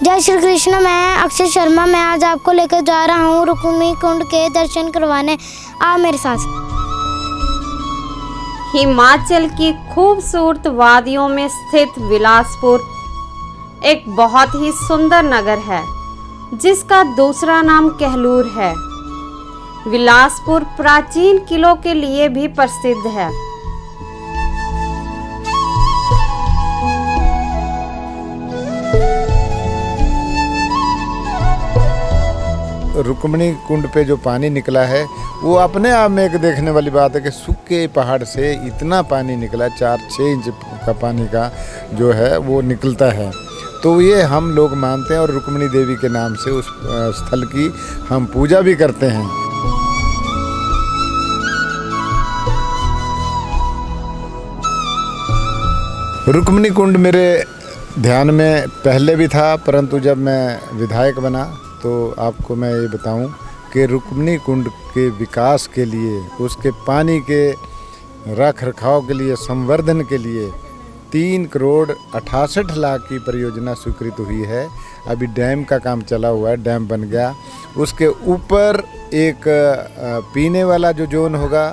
जय श्री कृष्ण। मैं अक्षय शर्मा। मैं आज आपको लेकर जा रहा हूँ रुक्मिणी कुंड के दर्शन करवाने। आप मेरे साथ। हिमाचल की खूबसूरत वादियों में स्थित बिलासपुर एक बहुत ही सुंदर नगर है जिसका दूसरा नाम कहलूर है। बिलासपुर प्राचीन किलों के लिए भी प्रसिद्ध है। रुक्मिणी कुंड पे जो पानी निकला है वो अपने आप में एक देखने वाली बात है कि सूखे पहाड़ से इतना पानी निकला, 4-6 इंच का पानी का जो है वो निकलता है। तो ये हम लोग मानते हैं और रुक्मिणी देवी के नाम से उस स्थल की हम पूजा भी करते हैं। रुक्मिणी कुंड मेरे ध्यान में पहले भी था, परंतु जब मैं विधायक बना तो आपको मैं ये बताऊं कि रुक्मिणी कुंड के विकास के लिए, उसके पानी के रख रखाव के लिए, संवर्धन के लिए 3 करोड़ 68 लाख की परियोजना स्वीकृत हुई है। अभी डैम का काम चला हुआ है, डैम बन गया। उसके ऊपर एक पीने वाला जो जोन होगा,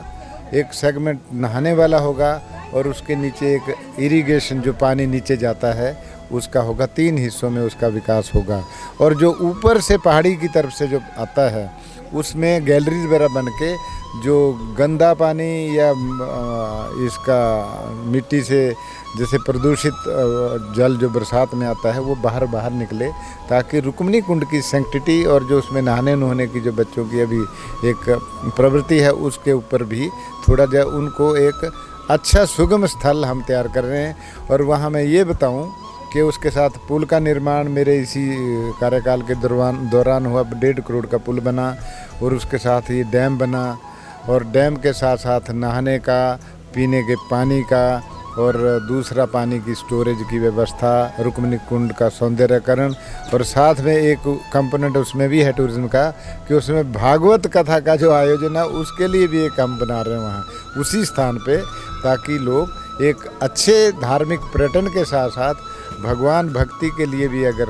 एक सेगमेंट नहाने वाला होगा और उसके नीचे एक इरिगेशन जो पानी नीचे जाता है उसका होगा। 3 हिस्सों में उसका विकास होगा। और जो ऊपर से पहाड़ी की तरफ से जो आता है उसमें गैलरीज वगैरह बन के जो गंदा पानी या इसका मिट्टी से जैसे प्रदूषित जल जो बरसात में आता है वो बाहर निकले, ताकि रुक्मिणी कुंड की सैंक्टिटी और जो उसमें नहाने नहाने की जो बच्चों की अभी एक प्रवृत्ति है उसके ऊपर भी थोड़ा जो उनको एक अच्छा सुगम स्थल हम तैयार कर रहे हैं। और वहाँ मैं ये बताऊं कि उसके साथ पुल का निर्माण मेरे इसी कार्यकाल के दौरान हुआ। 1.5 करोड़ का पुल बना और उसके साथ ही डैम बना और डैम के साथ साथ नहाने का, पीने के पानी का और दूसरा पानी की स्टोरेज की व्यवस्था, रुक्मिणी कुंड का सौंदर्यकरण। और साथ में एक कंपोनेंट उसमें भी है टूरिज्म का कि उसमें भागवत कथा का जो आयोजन है उसके लिए भी एक हम बना रहे हैं वहाँ उसी स्थान पे, ताकि लोग एक अच्छे धार्मिक पर्यटन के साथ साथ भगवान भक्ति के लिए भी अगर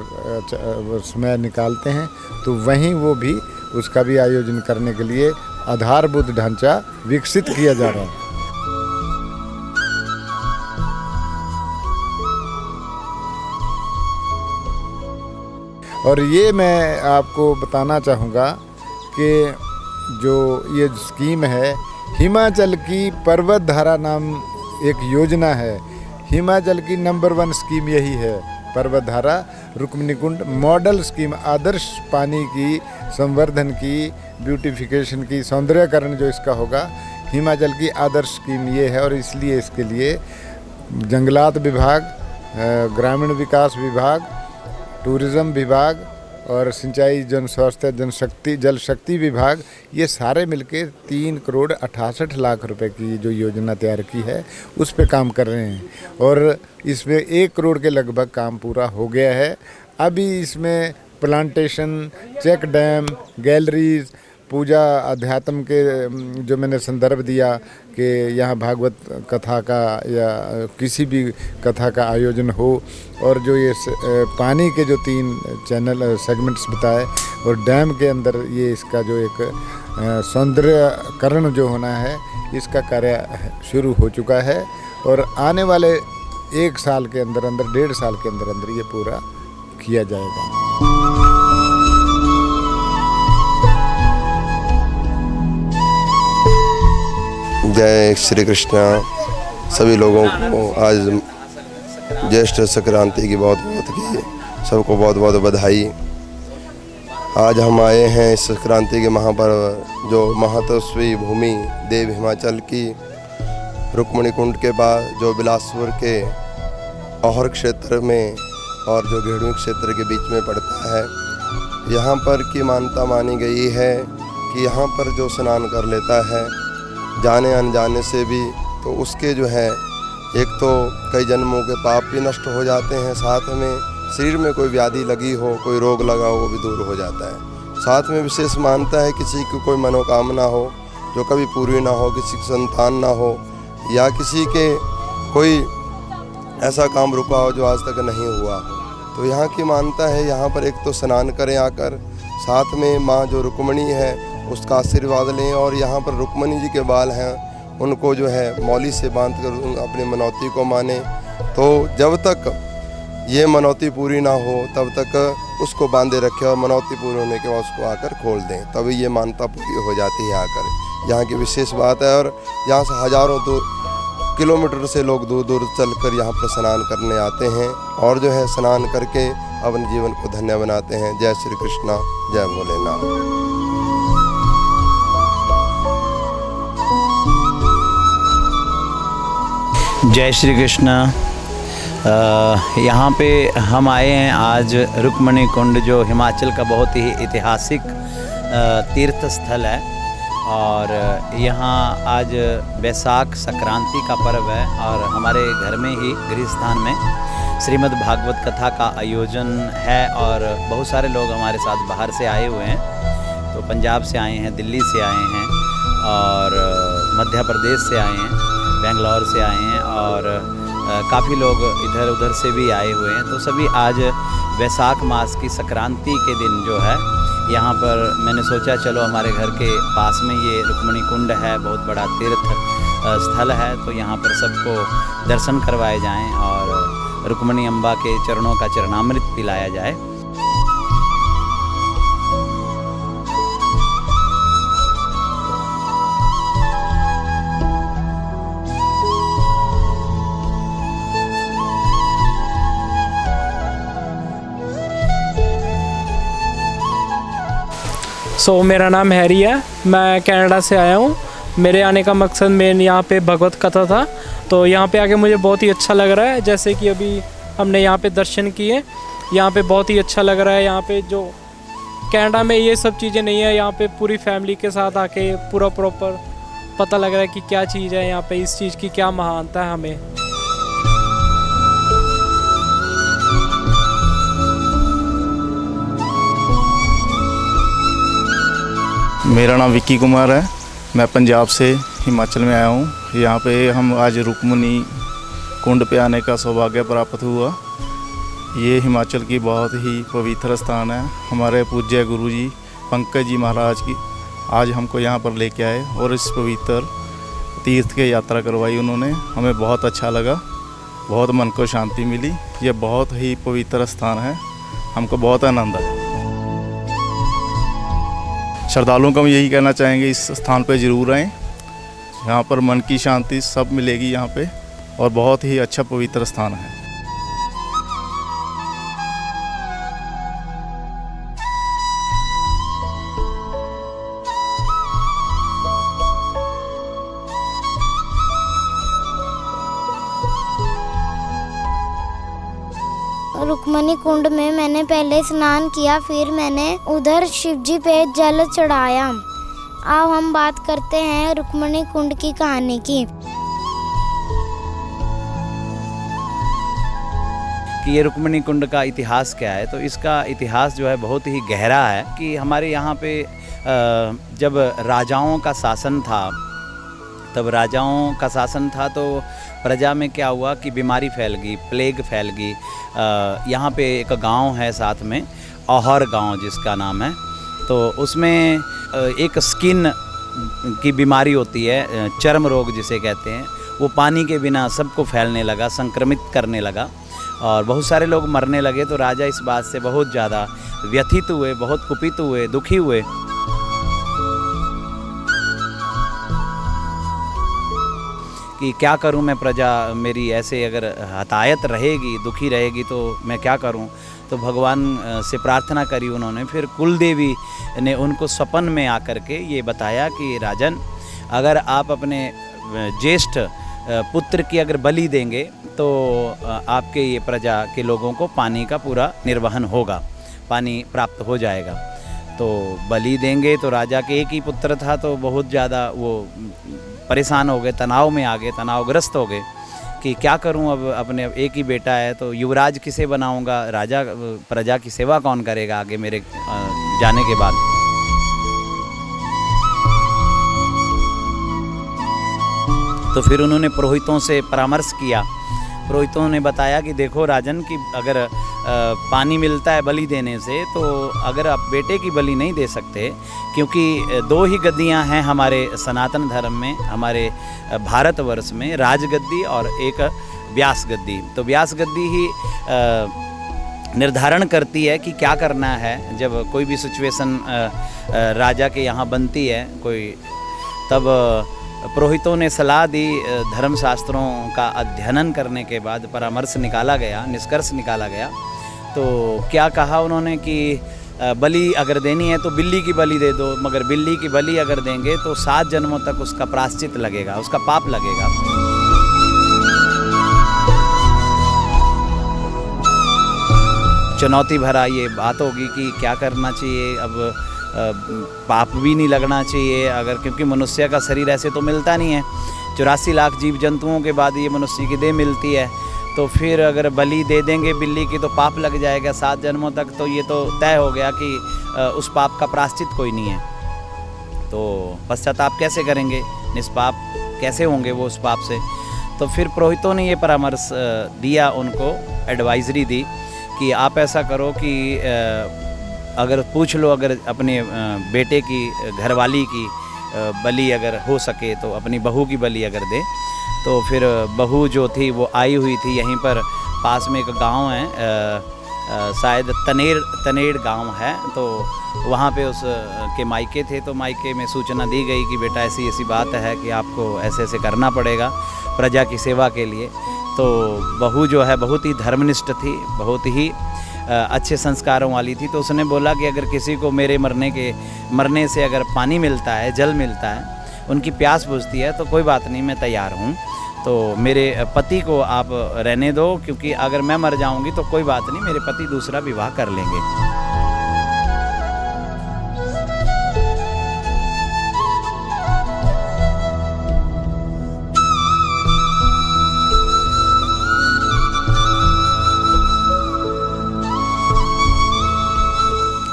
समय निकालते हैं तो वहीं वो भी उसका भी आयोजन करने के लिए आधारभूत ढांचा विकसित किया जा रहा है। और ये मैं आपको बताना चाहूँगा कि जो ये स्कीम है, हिमाचल की पर्वत धारा नाम एक योजना है। हिमाचल की नंबर 1 स्कीम यही है, पर्वत धारा रुक्मिणी कुंड मॉडल स्कीम। आदर्श पानी की संवर्धन की, ब्यूटिफिकेशन की, सौंदर्यकरण जो इसका होगा, हिमाचल की आदर्श स्कीम ये है। और इसलिए इसके लिए जंगलात विभाग, ग्रामीण विकास विभाग, टूरिज़्म विभाग और सिंचाई, जन स्वास्थ्य, जल शक्ति विभाग, ये सारे मिलके 3 करोड़ 68 लाख रुपए की जो योजना तैयार की है उस पे काम कर रहे हैं। और इसमें 1 करोड़ के लगभग काम पूरा हो गया है। अभी इसमें प्लांटेशन, चेक डैम, गैलरीज, पूजा अध्यात्म के जो मैंने संदर्भ दिया कि यहाँ भागवत कथा का या किसी भी कथा का आयोजन हो, और जो ये पानी के जो 3 चैनल सेगमेंट्स बताए, और डैम के अंदर ये इसका जो एक सौंदर्यकरण जो होना है इसका कार्य शुरू हो चुका है। और आने वाले 1 साल के अंदर 1.5 साल के अंदर ये पूरा किया जाएगा। जय श्री कृष्ण। सभी लोगों को आज ज्येष्ठ संक्रांति की सबको बहुत बहुत बधाई। आज हम आए हैं इस संक्रांति के महापर्व जो महत्वस्वी भूमि देव हिमाचल की रुक्मिणी कुंड के बाद जो बिलासपुर के औहर क्षेत्र में और जो घेड़वी क्षेत्र के बीच में पड़ता है। यहाँ पर की मान्यता मानी गई है कि यहाँ पर जो स्नान कर लेता है जाने अनजाने से भी, तो उसके जो है एक तो कई जन्मों के पाप भी नष्ट हो जाते हैं, साथ में शरीर में कोई व्याधि लगी हो, कोई रोग लगा हो, वो भी दूर हो जाता है। साथ में विशेष मानता है किसी की कोई मनोकामना हो जो कभी पूरी ना हो, किसी की संतान ना हो, या किसी के कोई ऐसा काम रुका हो जो आज तक नहीं हुआ हो, तो यहाँ की मान्यता है, यहाँ पर एक तो स्नान करें आकर, साथ में माँ जो रुक्मणी है उसका आशीर्वाद लें, और यहाँ पर रुक्मणी जी के बाल हैं उनको जो है मौली से बांध कर अपनी मनौती को माने। तो जब तक ये मनौती पूरी ना हो तब तक उसको बांधे रखें, और मनौती पूरी होने के बाद उसको आकर खोल दें, तभी ये मान्यता पूरी हो जाती है आकर। यहाँ की विशेष बात है, और यहाँ से हज़ारों किलोमीटर से लोग दूर दूर चलकर यहाँ पर स्नान करने आते हैं, और जो है स्नान करके अपने जीवन को धन्य बनाते हैं। जय श्री कृष्णा, जय भोलेनाथ। जय श्री कृष्ण। यहाँ पे हम आए हैं आज रुक्मणी कुंड, जो हिमाचल का बहुत ही ऐतिहासिक तीर्थ स्थल है। और यहाँ आज वैसाख संक्रांति का पर्व है, और हमारे घर में ही गृहस्थान में श्रीमद् भागवत कथा का आयोजन है, और बहुत सारे लोग हमारे साथ बाहर से आए हुए हैं। तो पंजाब से आए हैं, दिल्ली से आए हैं, और मध्य प्रदेश से आए हैं, बेंगलोर से आए हैं, और काफ़ी लोग इधर उधर से भी आए हुए हैं। तो सभी आज वैसाख मास की संक्रांति के दिन जो है यहाँ पर मैंने सोचा चलो हमारे घर के पास में ये रुक्मणी कुंड है, बहुत बड़ा तीर्थ स्थल है, तो यहाँ पर सबको दर्शन करवाए जाएं और रुक्मणी अम्बा के चरणों का चरणामृत पिलाया जाए। मेरा नाम हैरी है, मैं कनाडा से आया हूँ। मेरे आने का मकसद मेन यहाँ पे भगवत कथा था, तो यहाँ पे आके मुझे बहुत ही अच्छा लग रहा है। जैसे कि अभी हमने यहाँ पे दर्शन किए, यहाँ पे बहुत ही अच्छा लग रहा है। यहाँ पे जो कनाडा में ये सब चीज़ें नहीं है, यहाँ पे पूरी फैमिली के साथ आके पूरा प्रॉपर पता लग रहा है कि क्या चीज़ है यहाँ पे, इस चीज़ की क्या महानता है हमें। मेरा नाम विक्की कुमार है, मैं पंजाब से हिमाचल में आया हूँ। यहाँ पे हम आज रुक्मणी कुंड पे आने का सौभाग्य प्राप्त हुआ। ये हिमाचल की बहुत ही पवित्र स्थान है। हमारे पूज्य गुरुजी पंकज जी महाराज की आज हमको यहाँ पर लेके आए और इस पवित्र तीर्थ की यात्रा करवाई उन्होंने। हमें बहुत अच्छा लगा, बहुत मन को शांति मिली। ये बहुत ही पवित्र स्थान है, हमको बहुत आनंद आया। श्रद्धालुओं को हम यही कहना चाहेंगे, इस स्थान पर ज़रूर आएँ। यहाँ पर मन की शांति सब मिलेगी यहाँ पे, और बहुत ही अच्छा पवित्र स्थान है। रुक्मणी कुंड में मैंने पहले स्नान किया, फिर मैंने उधर शिवजी पे जल चढ़ाया। अब हम बात करते हैं रुक्मणी कुंड की कहानी की। कि ये रुक्मणी कुंड का इतिहास क्या है, तो इसका इतिहास जो है बहुत ही गहरा है। कि हमारे यहाँ पे जब राजाओं का शासन था, तो प्रजा में क्या हुआ कि बीमारी फैल गई, प्लेग फैल गई। यहाँ पे एक गांव है साथ में, औहर गांव जिसका नाम है, तो उसमें एक स्किन की बीमारी होती है, चर्म रोग जिसे कहते हैं। वो पानी के बिना सबको फैलने लगा, संक्रमित करने लगा, और बहुत सारे लोग मरने लगे। तो राजा इस बात से बहुत ज़्यादा व्यथित हुए, बहुत कुपित हुए, दुखी हुए। कि क्या करूं मैं, प्रजा मेरी ऐसे अगर हतायत रहेगी, दुखी रहेगी, तो मैं क्या करूं। तो भगवान से प्रार्थना करी उन्होंने। फिर कुल देवी ने उनको स्वप्न में आकर के ये बताया कि राजन, अगर आप अपने ज्येष्ठ पुत्र की अगर बलि देंगे तो आपके ये प्रजा के लोगों को पानी का पूरा निर्वहन होगा, पानी प्राप्त हो जाएगा। तो बलि देंगे, तो राजा के एक ही पुत्र था, तो बहुत ज़्यादा वो परेशान हो गए, तनाव में आ गए, तनावग्रस्त हो गए कि क्या करूं, अब अपने एक ही बेटा है, तो युवराज किसे बनाऊंगा, राजा प्रजा की सेवा कौन करेगा आगे मेरे जाने के बाद। तो फिर उन्होंने पुरोहितों से परामर्श किया। पुरोहितों ने बताया कि देखो राजन, कि अगर पानी मिलता है बलि देने से, तो अगर आप बेटे की बलि नहीं दे सकते, क्योंकि दो ही गद्दियां हैं हमारे सनातन धर्म में, हमारे भारतवर्ष में, राजगद्दी और एक व्यास गद्दी। तो व्यास गद्दी ही निर्धारण करती है कि क्या करना है। जब कोई भी सिचुएशन राजा के यहाँ बनती है कोई, तब पुरोहितों ने सलाह दी, धर्मशास्त्रों का अध्ययन करने के बाद परामर्श निकाला गया, निष्कर्ष निकाला गया। तो क्या कहा उन्होंने कि बलि अगर देनी है तो बिल्ली की बलि दे दो, मगर बिल्ली की बलि अगर देंगे तो 7 जन्मों तक उसका प्रायश्चित लगेगा, उसका पाप लगेगा। चुनौती भरा ये बात होगी कि क्या करना चाहिए। अब पाप भी नहीं लगना चाहिए अगर, क्योंकि मनुष्य का शरीर ऐसे तो मिलता नहीं है, 84 लाख जीव जंतुओं के बाद ये मनुष्य की देह मिलती है। तो फिर अगर बलि दे देंगे बिल्ली की तो पाप लग जाएगा 7 जन्मों तक, तो ये तो तय हो गया कि उस पाप का प्रायश्चित कोई नहीं है। तो पश्चाताप कैसे करेंगे, निष्पाप कैसे होंगे वो उस पाप से। तो फिर पुरोहितों ने ये परामर्श दिया, उनको एडवाइजरी दी कि आप ऐसा करो कि अगर पूछ लो, अगर अपने बेटे की घरवाली की बलि अगर हो सके तो अपनी बहू की बलि अगर दे। तो फिर बहू जो थी वो आई हुई थी, यहीं पर पास में एक गांव है, शायद तनेड़ गांव है, तो वहाँ पे उस के मायके थे। तो मायके में सूचना दी गई कि बेटा ऐसी ऐसी बात है कि आपको ऐसे ऐसे करना पड़ेगा प्रजा की सेवा के लिए। तो बहू जो है बहुत ही धर्मनिष्ठ थी, बहुत ही अच्छे संस्कारों वाली थी। तो उसने बोला कि अगर किसी को मेरे मरने से अगर पानी मिलता है, जल मिलता है, उनकी प्यास बुझती है, तो कोई बात नहीं, मैं तैयार हूँ। तो मेरे पति को आप रहने दो, क्योंकि अगर मैं मर जाऊँगी तो कोई बात नहीं, मेरे पति दूसरा विवाह कर लेंगे।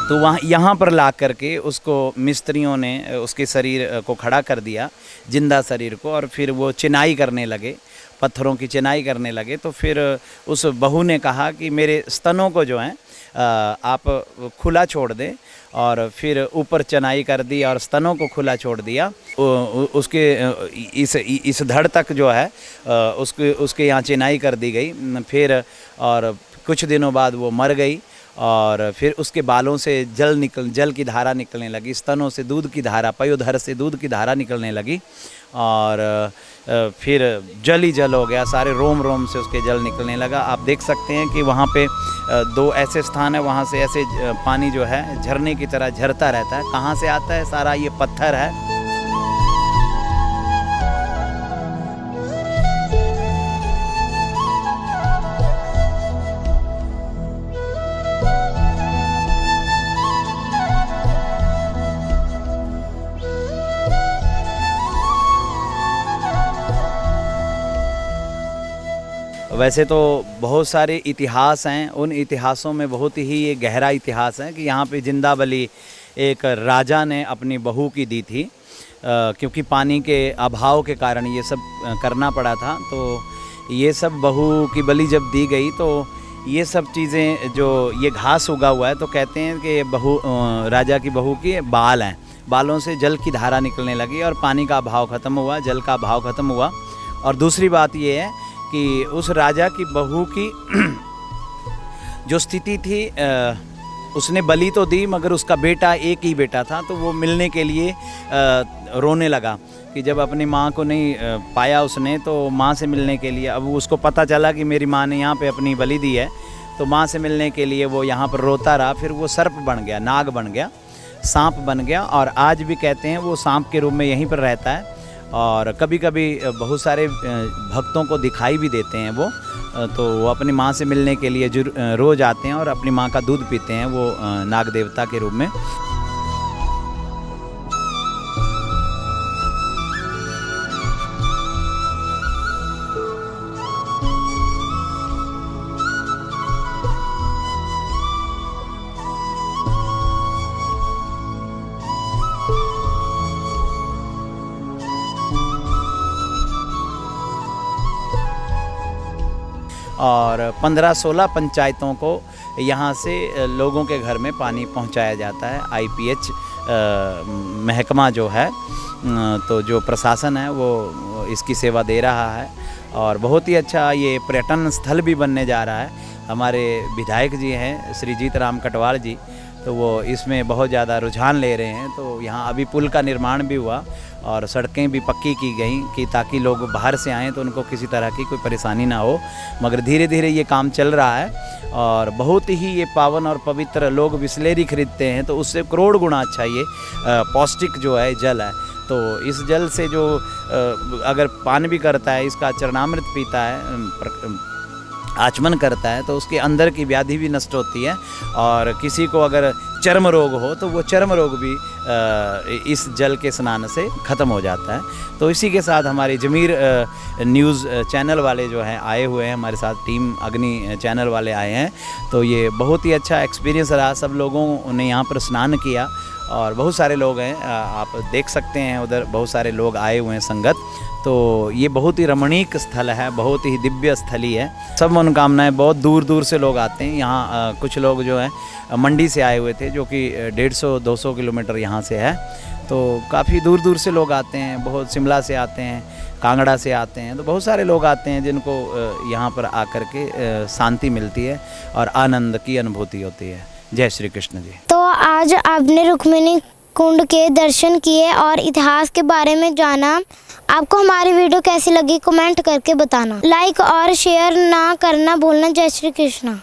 तो यहाँ पर ला करके उसको मिस्त्रियों ने उसके शरीर को खड़ा कर दिया, जिंदा शरीर को, और फिर वो चिनाई करने लगे, पत्थरों की चिनाई करने लगे। तो फिर उस बहू ने कहा कि मेरे स्तनों को जो है आप खुला छोड़ दें, और फिर ऊपर चिनाई कर दी और स्तनों को खुला छोड़ दिया। उसके इस धड़ तक जो है उसके यहाँ चिनाई कर दी गई। फिर और कुछ दिनों बाद वो मर गई, और फिर उसके बालों से जल की धारा निकलने लगी, स्तनों से दूध की धारा, पयोधर से दूध की धारा निकलने लगी, और फिर जल ही जल हो गया, सारे रोम रोम से उसके जल निकलने लगा। आप देख सकते हैं कि वहाँ पे 2 ऐसे स्थान है, वहाँ से ऐसे पानी जो है झरने की तरह झरता रहता है। कहाँ से आता है? सारा ये पत्थर है। वैसे तो बहुत सारे इतिहास हैं, उन इतिहासों में बहुत ही ये गहरा इतिहास है कि यहाँ पे जिंदा बलि एक राजा ने अपनी बहू की दी थी, क्योंकि पानी के अभाव के कारण ये सब करना पड़ा था। तो ये सब बहू की बलि जब दी गई तो ये सब चीज़ें, जो ये घास उगा हुआ है, तो कहते हैं कि राजा की बहू के बाल हैं, बालों से जल की धारा निकलने लगी और पानी का अभाव ख़त्म हुआ, जल का अभाव ख़त्म हुआ। और दूसरी बात ये है कि उस राजा की बहू की जो स्थिति थी, उसने बलि तो दी मगर उसका बेटा एक ही बेटा था, तो वो मिलने के लिए रोने लगा कि जब अपनी माँ को नहीं पाया उसने, तो माँ से मिलने के लिए, अब उसको पता चला कि मेरी माँ ने यहाँ पे अपनी बलि दी है, तो माँ से मिलने के लिए वो यहाँ पर रोता रहा। फिर वो सर्प बन गया, नाग बन गया, सांप बन गया, और आज भी कहते हैं वो सांप के रूप में यहीं पर रहता है। और कभी कभी बहुत सारे भक्तों को दिखाई भी देते हैं वो, तो वो अपनी माँ से मिलने के लिए रोज़ आते हैं और अपनी माँ का दूध पीते हैं, वो नाग देवता के रूप में। और 15-16 पंचायतों को यहाँ से लोगों के घर में पानी पहुँचाया जाता है। IPH महकमा जो है, तो जो प्रशासन है वो इसकी सेवा दे रहा है और बहुत ही अच्छा ये पर्यटन स्थल भी बनने जा रहा है। हमारे विधायक जी हैं श्री जीत राम कटवाल जी, तो वो इसमें बहुत ज़्यादा रुझान ले रहे हैं। तो यहाँ अभी पुल का निर्माण भी हुआ और सड़कें भी पक्की की गई कि ताकि लोग बाहर से आएँ तो उनको किसी तरह की कोई परेशानी ना हो। मगर धीरे धीरे ये काम चल रहा है और बहुत ही ये पावन और पवित्र, लोग बिस्लेरी खरीदते हैं तो उससे करोड़ गुना अच्छा ये पौष्टिक जो है जल है। तो इस जल से जो अगर पान भी करता है, इसका चरणामृत पीता है, आचमन करता है, तो उसके अंदर की व्याधि भी नष्ट होती है और किसी को अगर चर्म रोग हो तो वो चर्म रोग भी इस जल के स्नान से ख़त्म हो जाता है। तो इसी के साथ हमारे जमीर न्यूज़ चैनल वाले जो हैं आए हुए हैं, हमारे साथ टीम अग्नि चैनल वाले आए हैं। तो ये बहुत ही अच्छा एक्सपीरियंस रहा। सब लोगों ने यहाँ पर स्नान किया और बहुत सारे लोग हैं, आप देख सकते हैं उधर बहुत सारे लोग आए हुए हैं संगत। तो ये बहुत ही रमणीक स्थल है, बहुत ही दिव्य स्थली है। सब मनोकामनाएं, बहुत दूर दूर से लोग आते हैं यहाँ। कुछ लोग जो हैं मंडी से आए हुए थे जो कि 150-200 किलोमीटर यहाँ से है। तो काफ़ी दूर दूर से लोग आते हैं, बहुत शिमला से आते हैं, कांगड़ा से आते हैं। तो बहुत सारे लोग आते हैं जिनको यहाँ पर आकर के शांति मिलती है और आनंद की अनुभूति होती है। जय श्री कृष्ण जी। तो आज आपने रुक्मिणी कुंड के दर्शन किए और इतिहास के बारे में जाना। आपको हमारी वीडियो कैसी लगी कमेंट करके बताना। लाइक और शेयर ना करना भूलना। जय श्री कृष्ण।